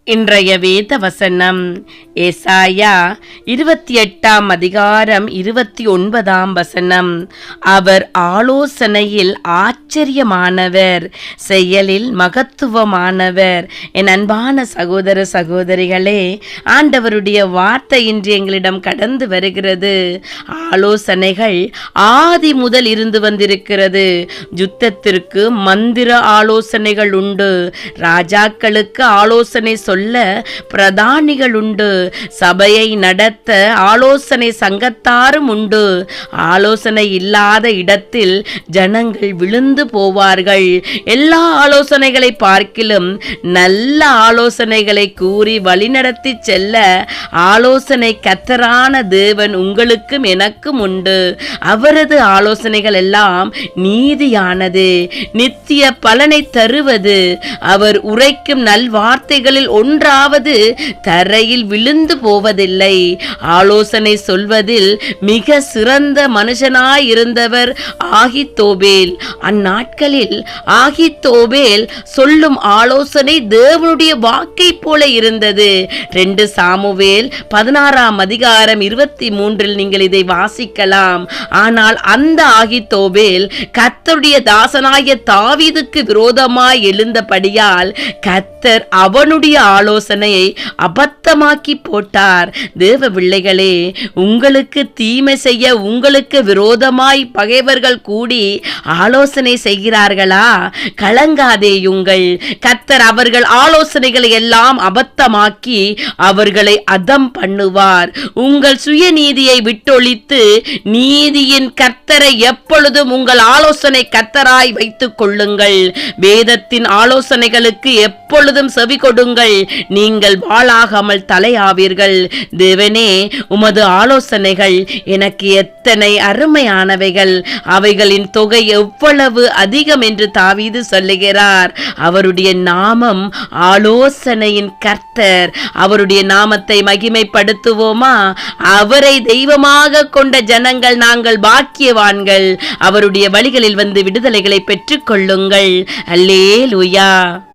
இன்றைய வேத வசனம் ஏசாயா 28 அதிகாரம் 29 வசனம். அவர் ஆலோசனையில் ஆச்சரியமானவர், செயலில் மகத்துவமானவர். என் அன்பான சகோதர சகோதரிகளே, ஆண்டவருடைய வார்த்தை இன்று எங்களிடம் கடந்து வருகிறது. ஆலோசனைகள் ஆதி முதல் இருந்து வந்திருக்கிறது. யுத்தத்திற்கு மந்திர ஆலோசனைகள் உண்டு, ராஜாக்களுக்கு ஆலோசனை சொல்ல பிரதானிகள் உண்டு, சபையை நடத்த ஆலோசனை சங்கத்தாரும் உண்டு. ஆலோசனை இல்லாத இடத்தில் ஜனங்கள் விழுந்து போவார்கள். எல்லா ஆலோசனைகளை பார்க்கிலும் நல்ல ஆலோசனைகளை கூறி வழிநடத்தி செல்ல ஆலோசனை கர்த்தரான தேவன் உங்களுக்கும் எனக்கும் உண்டு. அவரது ஆலோசனைகள் எல்லாம் நீதியானது, நித்திய பலனை தருவது. அவர் உரைக்கும் நல்வார்த்தைகளில் ஒன்றாவது தரையில் விழுந்து போவதில்லை. ஆலோசனை சொல்வதில் மிக சிறந்த மனுஷனாயிருந்தவர் ஆகித்தோபேல். அந்நாட்களில் ஆகித்தோபேல் சொல்லும் ஆலோசனை தேவனுடைய வாக்கை போல இருந்தது. 2 சாமுவேல் 16 அதிகாரம் 23 நீங்கள் இதை வாசிக்கலாம். ஆனால் அந்த ஆகித்தோபேல் கர்த்தருடைய தாசனாகிய தாவீதுக்கு விரோதமாய் எழுந்தபடியால் கர்த்தர் அவனுடைய ஆலோசனையை அபத்தமாக்கி போட்டார். தேவ பிள்ளைகளே, உங்களுக்கு தீமை செய்ய உங்களுக்கு விரோதமாய் பகைவர்கள் கூடி ஆலோசனை செய்கிறார்களா? கலங்காதேயுங்கள். கர்த்தர் அவர்கள் ஆலோசனைகளை எல்லாம் அபத்தமாக்கி அவர்களை அதம் பண்ணுவார். உங்கள் சுயநீதியை விட்டொழித்து நீதியின் கர்த்தரை எப்பொழுதும் உங்கள் ஆலோசனை கர்த்தராய் வைத்துக் கொள்ளுங்கள். வேதத்தின் ஆலோசனைகளுக்கு எப்பொழுதும் செவி கொடுங்கள், நீங்கள் வாளாகாமல் தலையாவீர்கள். தேவனே, உமது ஆலோசனைகள் எனக்கு எத்தனை அருமையானவைகள், அவைகளின் தொகை எவ்வளவு அதிகம் என்று தாவீது சொல்லுகிறார். அவருடைய நாமம் ஆலோசனையின் கர்த்தர். அவருடைய நாமத்தை மகிமைப்படுத்துவோமா? அவரை தெய்வமாக கொண்ட ஜனங்கள் நாங்கள் பாக்கியவான்கள். அவருடைய வழிகளில் வந்து விடுதலைகளை பெற்றுக் கொள்ளுங்கள். அல்லேலூயா.